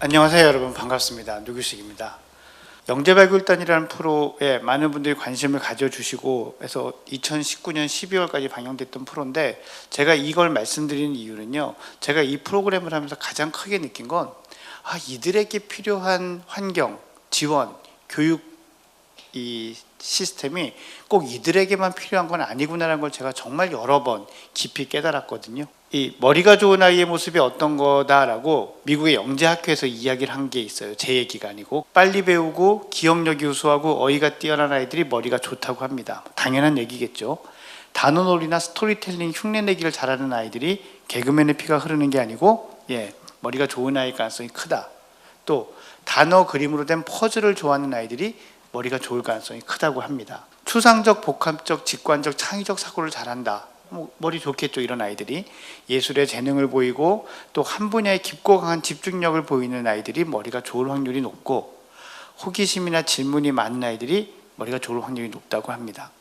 안녕하세요 여러분, 반갑습니다. 누규식입니다. 영재발굴단이라는 프로에 많은 분들이 관심을 가져주시고 해서 2019년 12월까지 방영됐던 프로인데, 제가 이걸 말씀드리는 이유는요, 제가 이 프로그램을 하면서 가장 크게 느낀 건 이들에게 필요한 환경, 지원, 교육 이 시스템이 꼭 이들에게만 필요한 건 아니구나라는 걸 제가 정말 여러 번 깊이 깨달았거든요. 이 머리가 좋은 아이의 모습이 어떤 거다라고 미국의 영재학회에서 이야기를 한 게 있어요. 제 얘기가 아니고. 빨리 배우고 기억력이 우수하고 어휘가 뛰어난 아이들이 머리가 좋다고 합니다. 당연한 얘기겠죠. 단어놀이나 스토리텔링, 흉내내기를 잘하는 아이들이 개그맨의 피가 흐르는 게 아니고 머리가 좋은 아이일 가능성이 크다. 또 단어 그림으로 된 퍼즐을 좋아하는 아이들이 머리가 좋을 가능성이 크다고 합니다. 추상적, 복합적, 직관적, 창의적 사고를 잘한다. 머리 좋겠죠, 이런 아이들이. 예술에 재능을 보이고 또 한 분야에 깊고 강한 집중력을 보이는 아이들이 머리가 좋을 확률이 높고, 호기심이나 질문이 많은 아이들이 머리가 좋을 확률이 높다고 합니다.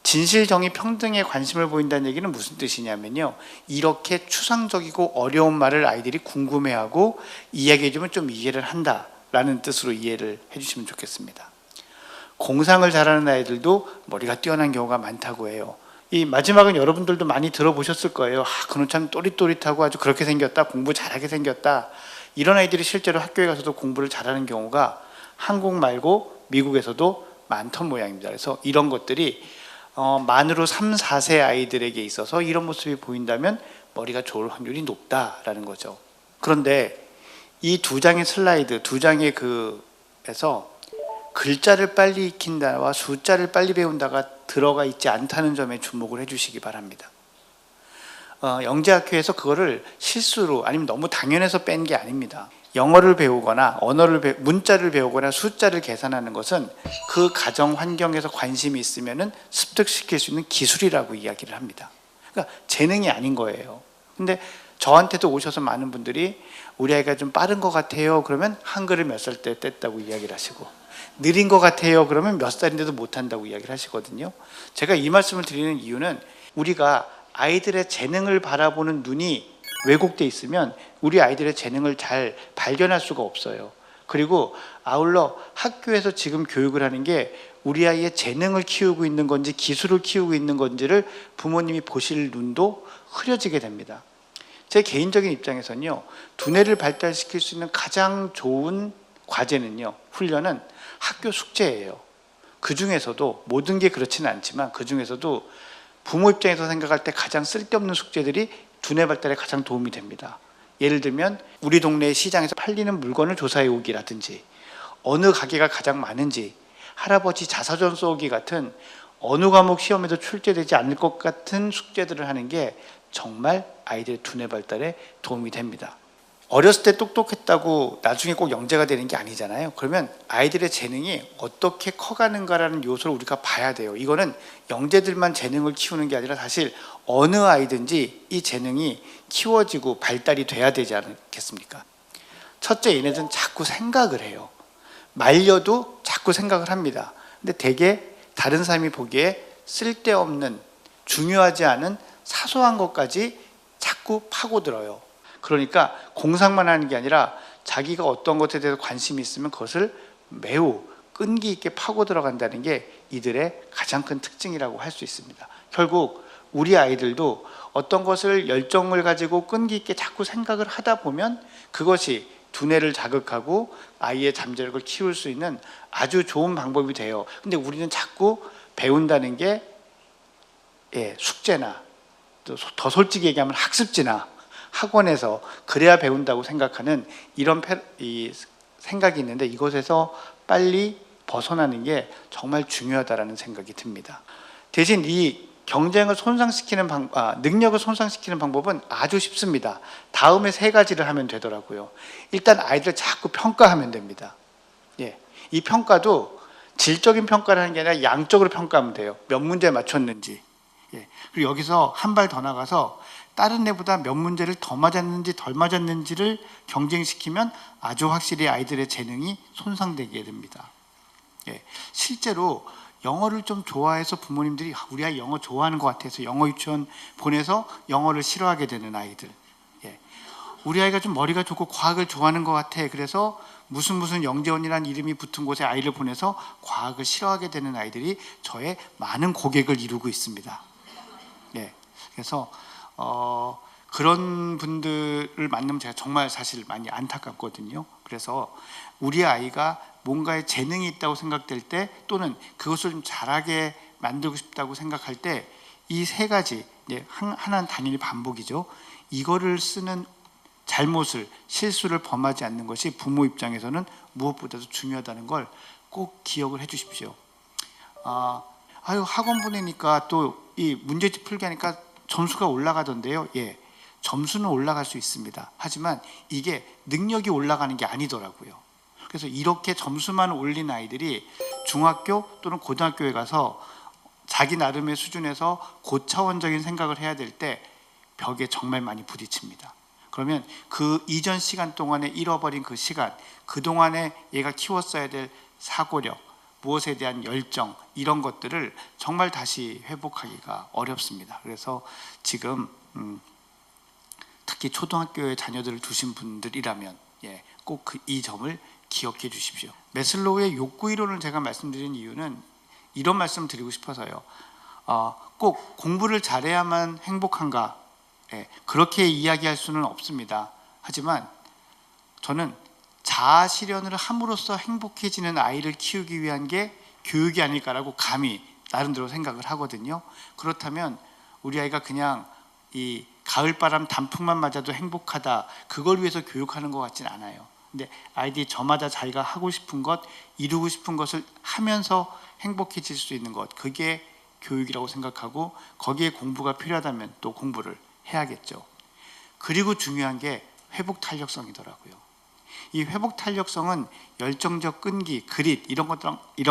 진실, 정의, 평등에 관심을 보인다는 얘기는 무슨 뜻이냐면요, 이렇게 추상적이고 어려운 말을 아이들이 궁금해하고 이야기해주면 좀 이해를 한다라는 뜻으로 이해를 해주시면 좋겠습니다. 공상을 잘하는 아이들도 머리가 뛰어난 경우가 많다고 해요. 이 마지막은 여러분들도 많이 들어보셨을 거예요. 그놈 참 또릿또릿하고 아주 그렇게 생겼다, 공부 잘하게 생겼다. 이런 아이들이 실제로 학교에 가서도 공부를 잘하는 경우가 한국 말고 미국에서도 많던 모양입니다. 그래서 이런 것들이 만으로 3, 4세 아이들에게 있어서 이런 모습이 보인다면 머리가 좋을 확률이 높다라는 거죠. 그런데 이 두 장의 슬라이드, 두 장의 에서 글자를 빨리 익힌다와 숫자를 빨리 배운다가 들어가 있지 않다는 점에 주목을 해주시기 바랍니다. 영재학회에서 그거를 실수로 아니면 너무 당연해서 뺀 게 아닙니다. 영어를 배우거나 문자를 배우거나 숫자를 계산하는 것은 그 가정 환경에서 관심이 있으면은 습득시킬 수 있는 기술이라고 이야기를 합니다. 그러니까 재능이 아닌 거예요. 근데 저한테도 오셔서 많은 분들이 우리 아이가 좀 빠른 것 같아요. 그러면 한글을 몇 살 때 뗐다고 이야기를 하시고, 느린 것 같아요. 그러면 몇 살인데도 못한다고 이야기를 하시거든요. 제가 이 말씀을 드리는 이유는, 우리가 아이들의 재능을 바라보는 눈이 왜곡돼 있으면 우리 아이들의 재능을 잘 발견할 수가 없어요. 그리고 아울러 학교에서 지금 교육을 하는 게 우리 아이의 재능을 키우고 있는 건지 기술을 키우고 있는 건지를 부모님이 보실 눈도 흐려지게 됩니다. 제 개인적인 입장에서는요, 두뇌를 발달시킬 수 있는 가장 좋은 과제는요, 훈련은 학교 숙제예요. 그 중에서도 모든 게 그렇지는 않지만 그 중에서도 부모 입장에서 생각할 때 가장 쓸데없는 숙제들이 두뇌 발달에 가장 도움이 됩니다. 예를 들면 우리 동네 시장에서 팔리는 물건을 조사해 오기라든지, 어느 가게가 가장 많은지, 할아버지 자서전 써오기 같은 어느 과목 시험에도 출제되지 않을 것 같은 숙제들을 하는 게 정말 아이들의 두뇌 발달에 도움이 됩니다. 어렸을 때 똑똑했다고 나중에 꼭 영재가 되는 게 아니잖아요. 그러면 아이들의 재능이 어떻게 커가는가라는 요소를 우리가 봐야 돼요. 이거는 영재들만 재능을 키우는 게 아니라 사실 어느 아이든지 이 재능이 키워지고 발달이 돼야 되지 않겠습니까? 첫째, 얘네들은 자꾸 생각을 해요. 말려도 자꾸 생각을 합니다. 근데 되게 다른 사람이 보기에 쓸데없는, 중요하지 않은 사소한 것까지 자꾸 파고들어요. 그러니까 공상만 하는 게 아니라 자기가 어떤 것에 대해서 관심이 있으면 그것을 매우 끈기 있게 파고 들어간다는 게 이들의 가장 큰 특징이라고 할 수 있습니다. 결국 우리 아이들도 어떤 것을 열정을 가지고 끈기 있게 자꾸 생각을 하다 보면 그것이 두뇌를 자극하고 아이의 잠재력을 키울 수 있는 아주 좋은 방법이 돼요. 근데 우리는 자꾸 배운다는 게 숙제나, 또 더 솔직히 얘기하면 학습지나 학원에서 그래야 배운다고 생각하는 이런 생각이 있는데, 이것에서 빨리 벗어나는 게 정말 중요하다는 생각이 듭니다. 대신 이 경쟁을 손상시키는 능력을 손상시키는 방법은 아주 쉽습니다. 다음에 3가지를 하면 되더라고요. 일단 아이들을 자꾸 평가하면 됩니다. 이 평가도 질적인 평가를 하는 게 아니라 양적으로 평가하면 돼요. 몇 문제 맞췄는지. 그리고 여기서 한 발 더 나가서 다른 애보다 몇 문제를 더 맞았는지 덜 맞았는지를 경쟁시키면 아주 확실히 아이들의 재능이 손상되게 됩니다. 실제로 영어를 좀 좋아해서 부모님들이 우리 아이 영어 좋아하는 것 같아서 영어 유치원 보내서 영어를 싫어하게 되는 아이들, 우리 아이가 좀 머리가 좋고 과학을 좋아하는 것 같아. 그래서 무슨 영재원이라는 이름이 붙은 곳에 아이를 보내서 과학을 싫어하게 되는 아이들이 저의 많은 고객을 이루고 있습니다. 네, 그래서 그런 분들을 만나면 제가 정말 사실 많이 안타깝거든요. 그래서 우리 아이가 뭔가에 재능이 있다고 생각될 때, 또는 그것을 좀 잘하게 만들고 싶다고 생각할 때, 이 세 가지, 하나는 당연히 반복이죠. 이거를 쓰는 잘못을, 실수를 범하지 않는 것이 부모 입장에서는 무엇보다도 중요하다는 걸 꼭 기억을 해 주십시오. 학원 보내니까 또 이 문제집 풀게 하니까 점수가 올라가던데요. 예, 점수는 올라갈 수 있습니다. 하지만 이게 능력이 올라가는 게 아니더라고요. 그래서 이렇게 점수만 올린 아이들이 중학교 또는 고등학교에 가서 자기 나름의 수준에서 고차원적인 생각을 해야 될 때 벽에 정말 많이 부딪힙니다. 그러면 그 이전 시간 동안에 잃어버린 그 시간, 그동안에 얘가 키웠어야 될 사고력, 무엇에 대한 열정, 이런 것들을 정말 다시 회복하기가 어렵습니다. 그래서 지금 특히 초등학교에 자녀들을 두신 분들이라면 꼭 이 점을 기억해 주십시오. 매슬로우의 욕구 이론을 제가 말씀드린 이유는 이런 말씀을 드리고 싶어서요. 꼭 공부를 잘해야만 행복한가? 그렇게 이야기할 수는 없습니다. 하지만 저는 자아 실현을 함으로써 행복해지는 아이를 키우기 위한 게 교육이 아닐까라고 감히 나름대로 생각을 하거든요. 그렇다면 우리 아이가 그냥 이 가을바람 단풍만 맞아도 행복하다, 그걸 위해서 교육하는 것 같진 않아요. 근데 아이들이 저마다 자기가 하고 싶은 것, 이루고 싶은 것을 하면서 행복해질 수 있는 것, 그게 교육이라고 생각하고, 거기에 공부가 필요하다면 또 공부를 해야겠죠. 그리고 중요한 게 회복 탄력성이더라고요. 이 회복 탄력성은 열정적 끈기, 그릿, 이런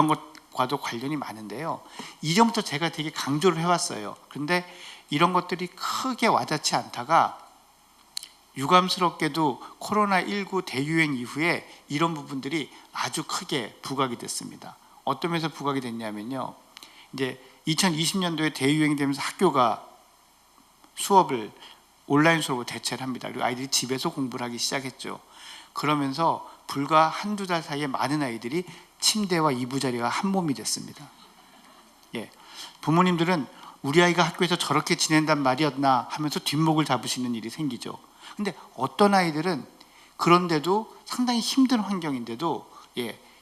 것과도 관련이 많은데요. 이전부터 제가 되게 강조를 해왔어요. 그런데 이런 것들이 크게 와닿지 않다가 유감스럽게도 코로나19 대유행 이후에 이런 부분들이 아주 크게 부각이 됐습니다. 어떤 면에서 부각이 됐냐면요, 이제 2020년도에 대유행이 되면서 학교가 수업을 온라인 수업으로 대체를 합니다. 그리고 아이들이 집에서 공부를 하기 시작했죠. 그러면서 불과 한두 달 사이에 많은 아이들이 침대와 이부자리가 한 몸이 됐습니다. 부모님들은 우리 아이가 학교에서 저렇게 지낸단 말이었나 하면서 뒷목을 잡으시는 일이 생기죠. 근데 어떤 아이들은 그런데도 상당히 힘든 환경인데도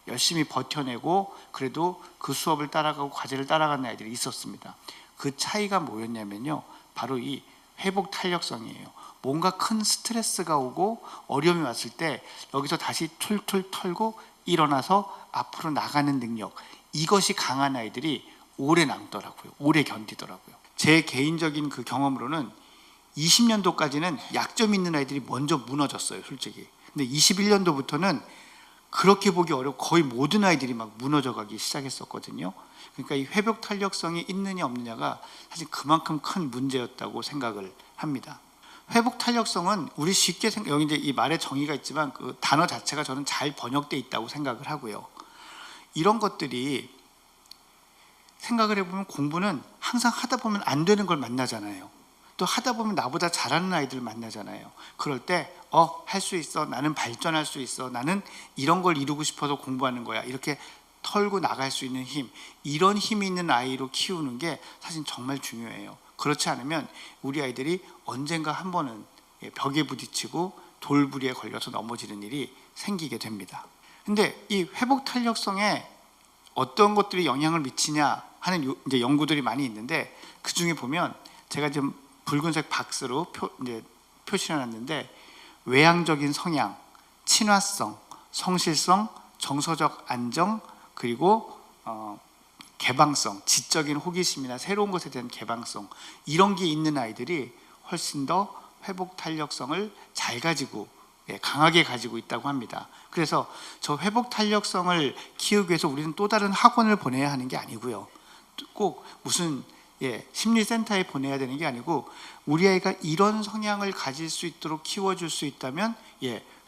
열심히 버텨내고 그래도 그 수업을 따라가고 과제를 따라가는 아이들이 있었습니다. 그 차이가 뭐였냐면요, 바로 이 회복 탄력성이에요. 뭔가 큰 스트레스가 오고 어려움이 왔을 때 여기서 다시 툴툴 털고 일어나서 앞으로 나가는 능력, 이것이 강한 아이들이 오래 남더라고요. 오래 견디더라고요. 제 개인적인 그 경험으로는 20년도까지는 약점 있는 아이들이 먼저 무너졌어요, 솔직히. 근데 21년도부터는 그렇게 보기 어렵고 거의 모든 아이들이 막 무너져가기 시작했었거든요. 그러니까 이 회복 탄력성이 있느냐 없느냐가 사실 그만큼 큰 문제였다고 생각을 합니다. 회복 탄력성은 우리 쉽게 여기 이제 이 말의 정의가 있지만 그 단어 자체가 저는 잘 번역돼 있다고 생각을 하고요. 이런 것들이 생각을 해보면 공부는 항상 하다 보면 안 되는 걸 만나잖아요. 또 하다 보면 나보다 잘하는 아이들을 만나잖아요. 그럴 때 할 수 있어, 나는 발전할 수 있어, 나는 이런 걸 이루고 싶어서 공부하는 거야, 이렇게 털고 나갈 수 있는 힘, 이런 힘이 있는 아이로 키우는 게 사실 정말 중요해요. 그렇지 않으면 우리 아이들이 언젠가 한 번은 벽에 부딪히고 돌부리에 걸려서 넘어지는 일이 생기게 됩니다. 근데 이 회복 탄력성에 어떤 것들이 영향을 미치냐 하는 이제 연구들이 많이 있는데, 그 중에 보면 제가 지금 붉은색 박스로 표시해 놨는데, 외향적인 성향, 친화성, 성실성, 정서적 안정, 그리고 개방성, 지적인 호기심이나 새로운 것에 대한 개방성, 이런 게 있는 아이들이 훨씬 더 회복 탄력성을 잘 가지고 강하게 가지고 있다고 합니다. 그래서 저 회복 탄력성을 키우기 위해서 우리는 또 다른 학원을 보내야 하는 게 아니고요, 꼭 무슨 심리센터에 보내야 되는 게 아니고, 우리 아이가 이런 성향을 가질 수 있도록 키워줄 수 있다면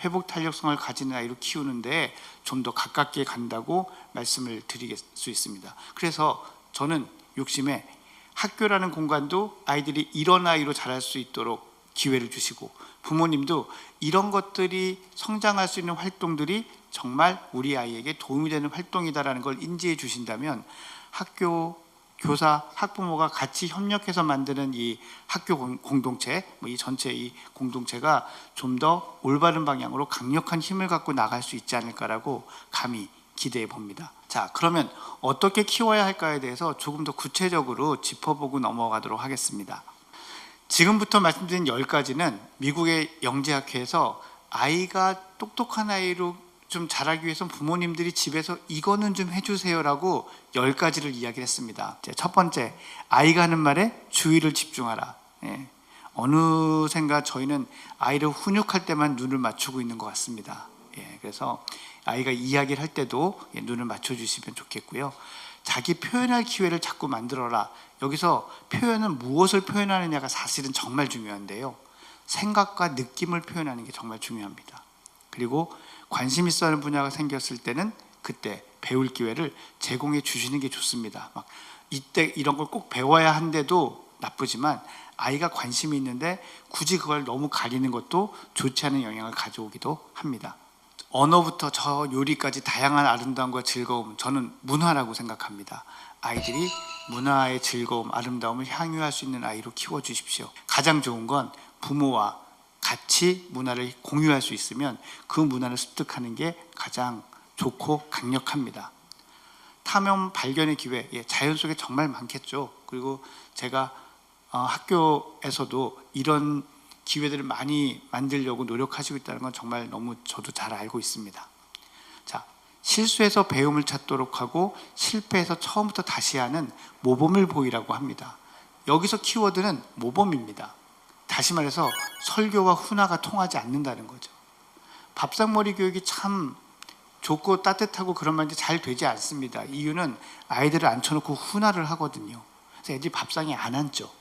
회복 탄력성을 가진 아이로 키우는데 좀 더 가깝게 간다고 말씀을 드릴 수 있습니다. 그래서 저는 욕심에 학교라는 공간도 아이들이 이런 아이로 자랄 수 있도록 기회를 주시고, 부모님도 이런 것들이 성장할 수 있는 활동들이 정말 우리 아이에게 도움이 되는 활동이다라는 걸 인지해 주신다면 학교, 교사, 학부모가 같이 협력해서 만드는 이 학교 공동체, 이 전체 이 공동체가 좀 더 올바른 방향으로 강력한 힘을 갖고 나갈 수 있지 않을까라고 감히 기대해 봅니다. 자, 그러면 어떻게 키워야 할까에 대해서 조금 더 구체적으로 짚어보고 넘어가도록 하겠습니다. 지금부터 말씀드린 10가지는 미국의 영재학회에서 아이가 똑똑한 아이로 좀 자라기 위해서 부모님들이 집에서 이거는 좀 해주세요라고 10가지를 이야기를 했습니다. 첫 번째, 아이가 하는 말에 주의를 집중하라. 어느샌가 저희는 아이를 훈육할 때만 눈을 맞추고 있는 것 같습니다. 그래서 아이가 이야기를 할 때도 눈을 맞춰주시면 좋겠고요. 자기 표현할 기회를 자꾸 만들어라. 여기서 표현은 무엇을 표현하느냐가 사실은 정말 중요한데요. 생각과 느낌을 표현하는 게 정말 중요합니다. 그리고 관심 있어 하는 분야가 생겼을 때는 그때 배울 기회를 제공해 주시는 게 좋습니다. 막 이때 이런 걸 꼭 배워야 한데도 나쁘지만 아이가 관심이 있는데 굳이 그걸 너무 가리는 것도 좋지 않은 영향을 가져오기도 합니다. 언어부터 저 요리까지 다양한 아름다움과 즐거움, 저는 문화라고 생각합니다. 아이들이 문화의 즐거움, 아름다움을 향유할 수 있는 아이로 키워주십시오. 가장 좋은 건 부모와 같이 문화를 공유할 수 있으면 그 문화를 습득하는 게 가장 좋고 강력합니다. 탐험 발견의 기회, 자연 속에 정말 많겠죠. 그리고 제가 학교에서도 이런 기회들을 많이 만들려고 노력하시고 있다는 건 정말 너무 저도 잘 알고 있습니다. 자, 실수해서 배움을 찾도록 하고 실패해서 처음부터 다시 하는 모범을 보이라고 합니다. 여기서 키워드는 모범입니다. 다시 말해서 설교와 훈화가 통하지 않는다는 거죠. 밥상머리 교육이 참 좋고 따뜻하고 그런 말인데 잘 되지 않습니다. 이유는 아이들을 앉혀놓고 훈화를 하거든요. 그래서 애들이 밥상에 안 앉죠.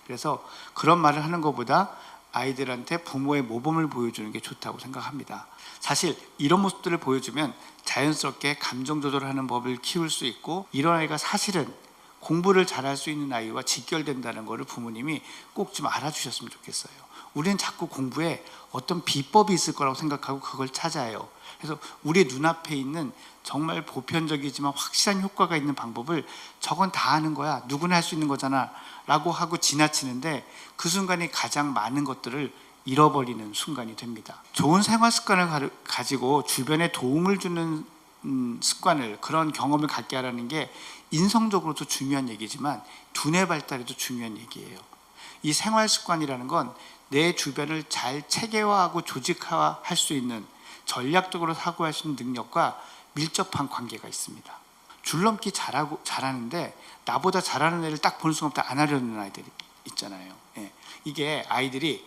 그래서 그런 말을 하는 것보다 아이들한테 부모의 모범을 보여주는 게 좋다고 생각합니다. 사실 이런 모습들을 보여주면 자연스럽게 감정 조절하는 법을 키울 수 있고, 이런 아이가 사실은 공부를 잘할 수 있는 아이와 직결된다는 것을 부모님이 꼭 좀 알아주셨으면 좋겠어요. 우리는 자꾸 공부에 어떤 비법이 있을 거라고 생각하고 그걸 찾아요. 그래서 우리 눈앞에 있는 정말 보편적이지만 확실한 효과가 있는 방법을 저건 다 하는 거야, 누구나 할 수 있는 거잖아 라고 하고 지나치는데 그 순간이 가장 많은 것들을 잃어버리는 순간이 됩니다. 좋은 생활 습관을 가지고 주변에 도움을 주는 습관을, 그런 경험을 갖게 하라는 게 인성적으로도 중요한 얘기지만 두뇌 발달에도 중요한 얘기예요. 이 생활 습관이라는 건 내 주변을 잘 체계화하고 조직화할 수 있는, 전략적으로 사고할 수 있는 능력과 밀접한 관계가 있습니다. 줄넘기 잘하는데 나보다 잘하는 애를 딱 보는 순간부터 안 하려는 아이들이 있잖아요. 이게 아이들이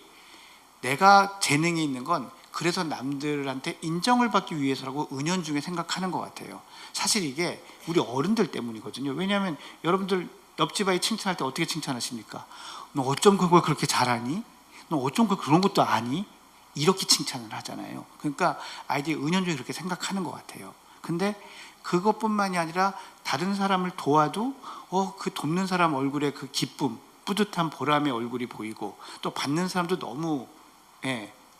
내가 재능이 있는 건 그래서 남들한테 인정을 받기 위해서라고 은연중에 생각하는 것 같아요. 사실 이게 우리 어른들 때문이거든요. 왜냐하면 여러분들 옆집 아이 칭찬할 때 어떻게 칭찬하십니까? 너 어쩜 그걸 그렇게 잘하니? 너 어쩜 그런 것도 아니? 이렇게 칭찬을 하잖아요. 그러니까 아이들이 은연중에 그렇게 생각하는 것 같아요. 근데 그것뿐만이 아니라 다른 사람을 도와도 그 돕는 사람 얼굴에 그 기쁨, 뿌듯한 보람의 얼굴이 보이고, 또 받는 사람도 너무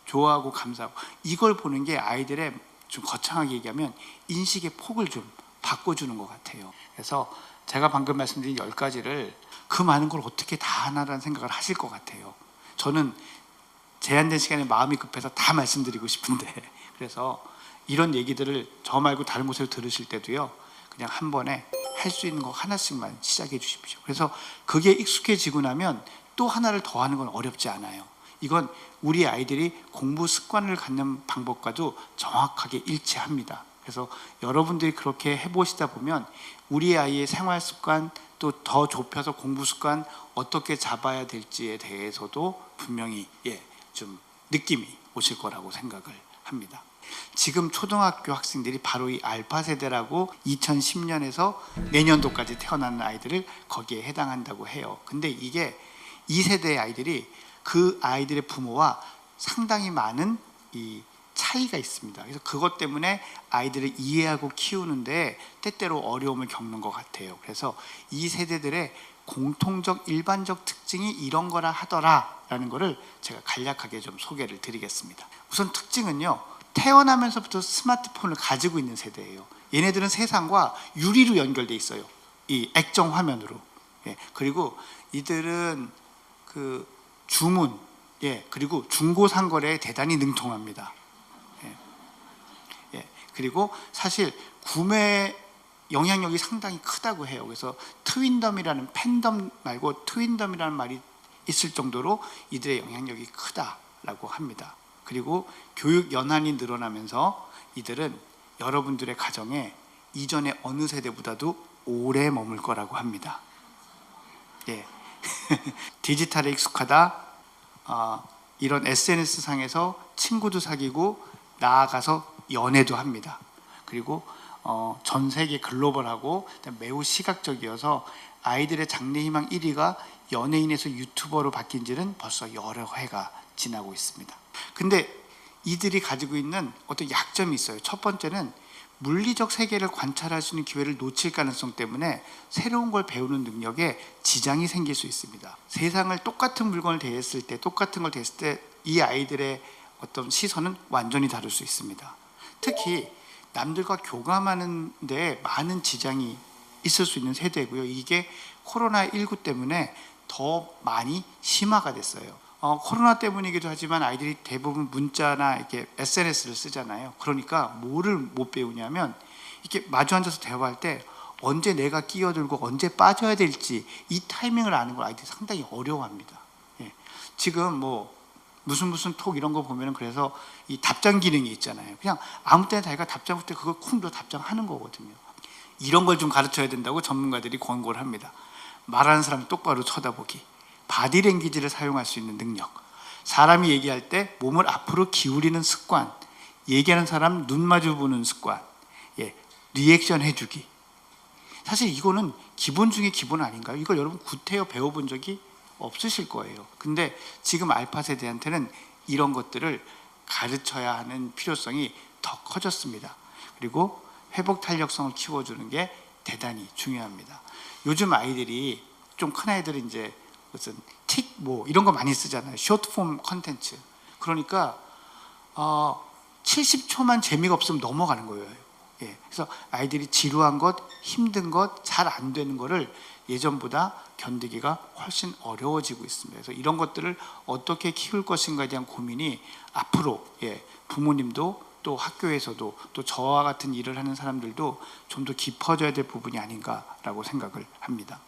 좋아하고 감사하고, 이걸 보는 게 아이들의, 좀 거창하게 얘기하면 인식의 폭을 좀 바꿔주는 것 같아요. 그래서 제가 방금 말씀드린 10가지를 그 많은 걸 어떻게 다 하나라는 생각을 하실 것 같아요. 저는 제한된 시간에 마음이 급해서 다 말씀드리고 싶은데, 그래서 이런 얘기들을 저 말고 다른 곳에서 들으실 때도요, 그냥 한 번에 할 수 있는 거 하나씩만 시작해 주십시오. 그래서 그게 익숙해지고 나면 또 하나를 더 하는 건 어렵지 않아요. 이건 우리 아이들이 공부 습관을 갖는 방법과도 정확하게 일치합니다. 그래서 여러분들이 그렇게 해보시다 보면 우리 아이의 생활 습관, 또 더 좁혀서 공부 습관 어떻게 잡아야 될지에 대해서도 분명히 좀 느낌이 오실 거라고 생각을 합니다. 지금 초등학교 학생들이 바로 이 알파 세대라고 2010년에서 내년도까지 태어나는 아이들을 거기에 해당한다고 해요. 근데 이게 이 세대의 아이들이 그 아이들의 부모와 상당히 많은 이 차이가 있습니다. 그래서 그것 때문에 아이들을 이해하고 키우는데 때때로 어려움을 겪는 것 같아요. 그래서 이 세대들의 공통적 일반적 특징이 이런 거라 하더라라는 거를 제가 간략하게 좀 소개를 드리겠습니다. 우선 특징은요, 태어나면서부터 스마트폰을 가지고 있는 세대예요. 얘네들은 세상과 유리로 연결돼 있어요. 이 액정 화면으로. 예, 그리고 이들은 그 주문, 예, 그리고 중고 상거래에 대단히 능통합니다. 예, 예, 그리고 사실 구매 영향력이 상당히 크다고 해요. 그래서 트윈덤이라는, 팬덤 말고 트윈덤이라는 말이 있을 정도로 이들의 영향력이 크다라고 합니다. 그리고 교육 연한이 늘어나면서 이들은 여러분들의 가정에 이전의 어느 세대보다도 오래 머물 거라고 합니다. 예. 디지털에 익숙하다, 이런 SNS 상에서 친구도 사귀고 나아가서 연애도 합니다. 그리고 전 세계 글로벌하고 매우 시각적이어서 아이들의 장래희망 1위가 연예인에서 유튜버로 바뀐 지는 벌써 여러 해가 지나고 있습니다. 근데 이들이 가지고 있는 어떤 약점이 있어요. 첫 번째는 물리적 세계를 관찰할 수 있는 기회를 놓칠 가능성 때문에 새로운 걸 배우는 능력에 지장이 생길 수 있습니다. 세상을 똑같은 물건을 대했을 때, 똑같은 걸 대했을 때 이 아이들의 어떤 시선은 완전히 다를 수 있습니다. 특히 남들과 교감하는 데 많은 지장이 있을 수 있는 세대고요. 이게 코로나19 때문에 더 많이 심화가 됐어요. 코로나 때문이기도 하지만 아이들이 대부분 문자나 이렇게 SNS를 쓰잖아요. 그러니까 뭐를 못 배우냐면, 이렇게 마주 앉아서 대화할 때 언제 내가 끼어들고 언제 빠져야 될지 이 타이밍을 아는 걸 아이들이 상당히 어려워합니다. 예. 지금 뭐 무슨 톡 이런 거 보면은, 그래서 이 답장 기능이 있잖아요. 그냥 아무 때나 자기가 답장할 때 그걸 쿵 눌러 답장하는 거거든요. 이런 걸 좀 가르쳐야 된다고 전문가들이 권고를 합니다. 말하는 사람 똑바로 쳐다보기, 바디랭귀지를 사용할 수 있는 능력, 사람이 얘기할 때 몸을 앞으로 기울이는 습관, 얘기하는 사람 눈 마주 보는 습관, 예, 리액션 해주기. 사실 이거는 기본 중에 기본 아닌가요? 이걸 여러분 구태여 배워본 적이 없으실 거예요. 근데 지금 알파 세대한테는 이런 것들을 가르쳐야 하는 필요성이 더 커졌습니다. 그리고 회복 탄력성을 키워주는 게 대단히 중요합니다. 요즘 아이들이, 좀 큰 아이들은 이제 무슨 틱 뭐 이런 거 많이 쓰잖아요. 쇼트폼 컨텐츠. 그러니까 70초만 재미가 없으면 넘어가는 거예요. 예. 그래서 아이들이 지루한 것, 힘든 것, 잘 안 되는 거를 예전보다 견디기가 훨씬 어려워지고 있습니다. 그래서 이런 것들을 어떻게 키울 것인가에 대한 고민이 앞으로, 예, 부모님도 또 학교에서도 또 저와 같은 일을 하는 사람들도 좀 더 깊어져야 될 부분이 아닌가라고 생각을 합니다.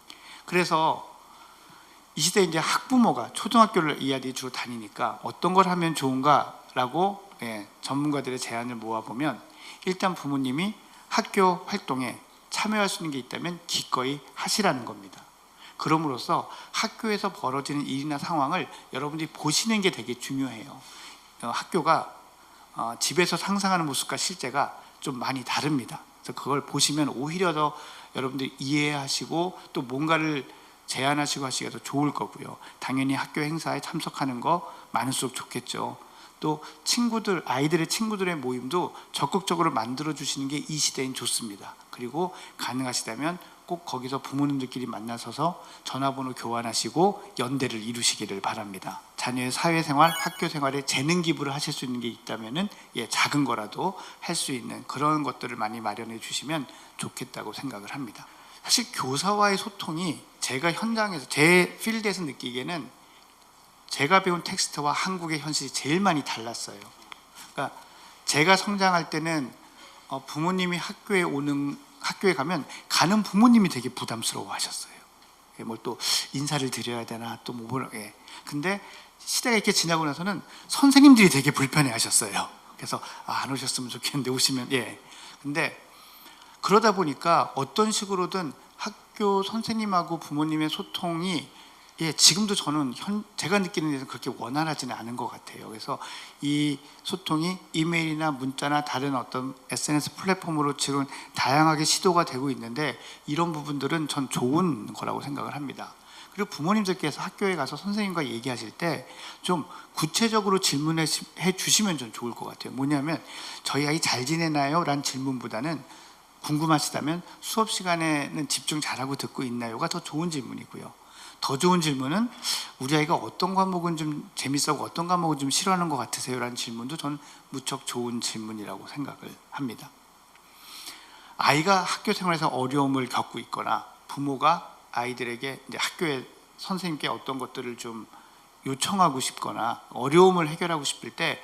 그래서 이 시대에 이제 학부모가 초등학교를 이 아이들이 주로 다니니까 어떤 걸 하면 좋은가라고, 예, 전문가들의 제안을 모아보면, 일단 부모님이 학교 활동에 참여할 수 있는 게 있다면 기꺼이 하시라는 겁니다. 그럼으로써 학교에서 벌어지는 일이나 상황을 여러분들이 보시는 게 되게 중요해요. 학교가 집에서 상상하는 모습과 실제가 좀 많이 다릅니다. 그래서 그걸 보시면 오히려 더 여러분들이 이해하시고 또 뭔가를 제안하시고 하시기가 더 좋을 거고요. 당연히 학교 행사에 참석하는 거 많을수록 좋겠죠. 또 친구들, 아이들의 친구들의 모임도 적극적으로 만들어 주시는 게 이 시대엔 좋습니다. 그리고 가능하시다면 꼭 거기서 부모님들끼리 만나서서 전화번호 교환하시고 연대를 이루시기를 바랍니다. 자녀의 사회생활, 학교생활에 재능 기부를 하실 수 있는 게 있다면은, 예, 작은 거라도 할 수 있는 그런 것들을 많이 마련해 주시면 좋겠다고 생각을 합니다. 사실 교사와의 소통이 제가 현장에서, 제 필드에서 느끼기에는 제가 배운 텍스트와 한국의 현실이 제일 많이 달랐어요. 그러니까 제가 성장할 때는 부모님이 학교에 가면 가는 부모님이 되게 부담스러워 하셨어요. 뭘 또 인사를 드려야 되나, 또 뭐, 예. 근데 시대가 이렇게 지나고 나서는 선생님들이 되게 불편해 하셨어요. 그래서 안 오셨으면 좋겠는데 오시면, 예. 근데 그러다 보니까 어떤 식으로든 학교 선생님하고 부모님의 소통이, 예, 지금도 저는 제가 느끼는 데서 그렇게 원활하지는 않은 것 같아요. 그래서 이 소통이 이메일이나 문자나 다른 어떤 SNS 플랫폼으로 지금 다양하게 시도가 되고 있는데, 이런 부분들은 전 좋은 거라고 생각을 합니다. 그리고 부모님들께서 학교에 가서 선생님과 얘기하실 때 좀 구체적으로 질문해 주시면 좀 좋을 것 같아요. 뭐냐면, 저희 아이 잘 지내나요? 라는 질문보다는 궁금하시다면 수업 시간에는 집중 잘하고 듣고 있나요?가 더 좋은 질문이고요. 더 좋은 질문은 우리 아이가 어떤 과목은 좀 재밌어하고 어떤 과목은 좀 싫어하는 것 같으세요? 라는 질문도 저는 무척 좋은 질문이라고 생각을 합니다. 아이가 학교 생활에서 어려움을 겪고 있거나 부모가 아이들에게 이제 학교에 선생님께 어떤 것들을 좀 요청하고 싶거나 어려움을 해결하고 싶을 때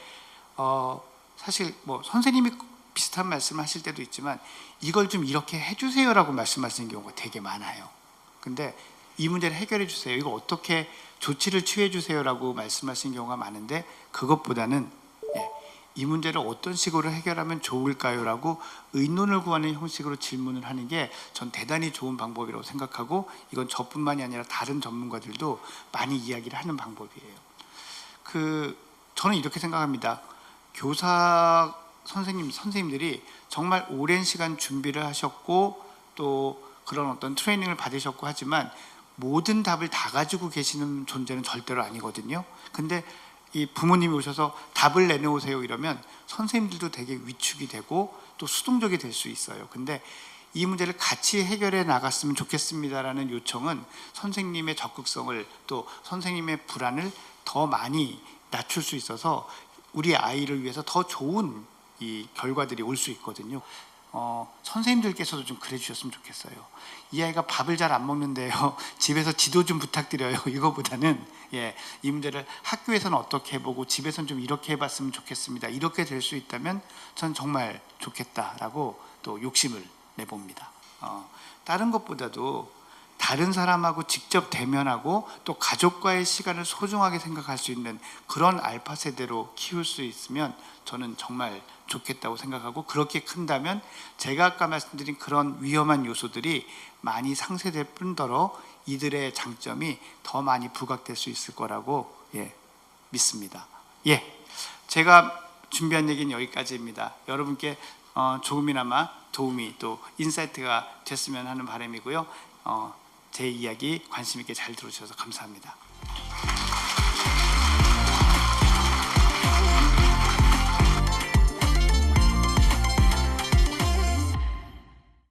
사실 뭐 선생님이 비슷한 말씀을 하실 때도 있지만 이걸 좀 이렇게 해주세요라고 말씀하시는 경우가 되게 많아요. 근데 이 문제를 해결해 주세요, 이거 어떻게 조치를 취해 주세요라고 말씀하시는 경우가 많은데 그것보다는 이 문제를 어떤 식으로 해결하면 좋을까요? 라고 의논을 구하는 형식으로 질문을 하는 게 전 대단히 좋은 방법이라고 생각하고 이건 저뿐만이 아니라 다른 전문가들도 많이 이야기를 하는 방법이에요. 저는 이렇게 생각합니다. 교사 선생님들이 정말 오랜 시간 준비를 하셨고 또 그런 어떤 트레이닝을 받으셨고 하지만 모든 답을 다 가지고 계시는 존재는 절대로 아니거든요. 근데 이 부모님이 오셔서 답을 내놓으세요 이러면 선생님들도 되게 위축이 되고 또 수동적이 될 수 있어요. 근데 이 문제를 같이 해결해 나갔으면 좋겠습니다라는 요청은 선생님의 적극성을 또 선생님의 불안을 더 많이 낮출 수 있어서 우리 아이를 위해서 더 좋은 이 결과들이 올 수 있거든요. 선생님들께서도 좀 그래 주셨으면 좋겠어요. 이 아이가 밥을 잘 안 먹는데요, 집에서 지도 좀 부탁드려요, 이거보다는 이 문제를 학교에서는 어떻게 해보고 집에서는 좀 이렇게 해봤으면 좋겠습니다, 이렇게 될 수 있다면 전 정말 좋겠다라고 또 욕심을 내봅니다. 다른 것보다도 다른 사람하고 직접 대면하고 또 가족과의 시간을 소중하게 생각할 수 있는 그런 알파 세대로 키울 수 있으면 저는 정말 좋겠다고 생각하고, 그렇게 큰다면 제가 아까 말씀드린 그런 위험한 요소들이 많이 상쇄될 뿐더러 이들의 장점이 더 많이 부각될 수 있을 거라고 믿습니다. 제가 준비한 얘기는 여기까지입니다. 여러분께 조금이나마 도움이 또 인사이트가 됐으면 하는 바람이고요. 제 이야기 관심 있게 잘 들어주셔서 감사합니다.